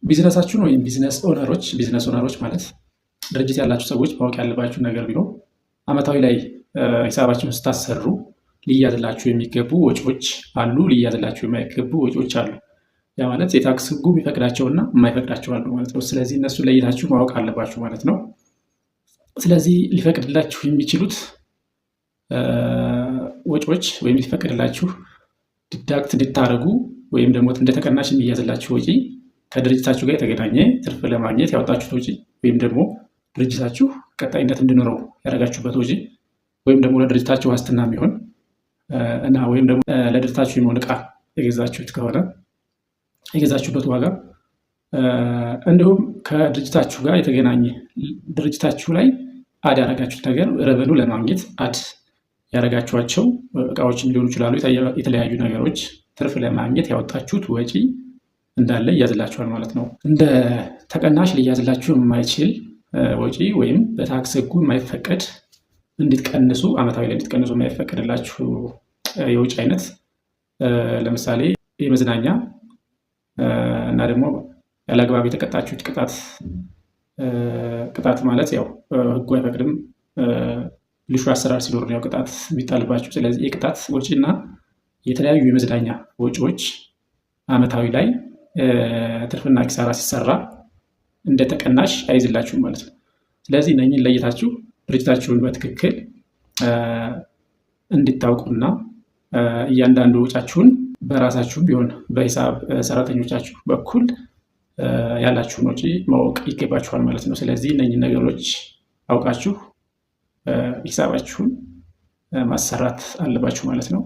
ቢዝነሳችሁን ወይም ቢዝነስ ኦነሮች ማለት ድርጅት ያላችሁ ሰዎች ማወቅ ያለባችሁ ነገር ቢኖር አመታዊ ላይ ሂሳባችሁን ስታሰሩ ሊያዝላችሁ የሚገቡ ወጪዎች አሉ፣ ሊያዝላችሁ የማይገቡ ወጪዎች አሉ። ያ ማለት የታክስ ህጉ የሚፈቅዳቸውና የማይፈቅዳቸው አሉ ማለት ነው። ስለዚህ እነሱን ለይታችሁ ማወቅ አለባችሁ ማለት ነው። ስለዚህ ሊፈቅድላችሁ የሚችሉት ወጪዎች ወይም ሊፈቅድላችሁ ዲዳክት እንድታደርጉ ወይም ደግሞ እንደ ተቀናሽ የሚያዝላችሁ ወጪ ከድርጅታችሁ ጋር የተገናኘ ትርፍ ለማግኘት ያወጣችሁት ወጪ ወይም ደግሞ ድርጅታችሁ ቀጣይነት እንዲኖረው ያደረጋችሁበት ወጪ ወይም ደግሞ ለድርጅታችሁ ዋስትና የሚሆን እና ወይም ደግሞ ለድርጅታችሁ የሚሆን ዕቃ የገዛችሁት ከሆነ የገዛችሁበት ዋጋ እንዲሁም ከድርጅታችሁ ጋር የተገናኘ ድርጅታችሁ ላይ አድ ያደረጋችሁት ነገር ረቨኑ ለማግኘት አድ ያደረጋችኋቸው እቃዎችን ሊሆኑ ይችላሉ። የተለያዩ ነገሮች ትርፍ ለማግኘት ያወጣችሁት ወጪ እንዳለ ይያዝላችኋል ማለት ነው። እንደ ተቀናሽ ሊያዝላችሁ የማይችል ወጪ ወይም በታክስ ህጉ የማይፈቀድ እንድትቀንሱ አመታዊ ላይ እንድትቀንሱ የማይፈቀድላችሁ የወጪ አይነት ለምሳሌ የመዝናኛ እና ደግሞ ያለአግባብ የተቀጣችሁት ቅጣት ማለት ያው ህጉ አይፈቅድም። ልሹ አሰራር ሲኖር ነው ቅጣት የሚጣልባችሁ። ስለዚህ የቅጣት ወጪና የተለያዩ የመዝናኛ ወጪዎች አመታዊ ላይ ትርፍና ኪሳራ ሲሰራ እንደ ተቀናሽ አይዝላችሁም ማለት ነው። ስለዚህ እነኝን ለይታችሁ ድርጅታችሁን በትክክል እንድታውቁና እያንዳንዱ ወጫችሁን በራሳችሁ ቢሆን በሂሳብ ሰራተኞቻችሁ በኩል ያላችሁን ወጪ ማወቅ ይገባችኋል ማለት ነው። ስለዚህ እነኝን ነገሮች አውቃችሁ ሂሳባችሁን ማሰራት አለባችሁ ማለት ነው።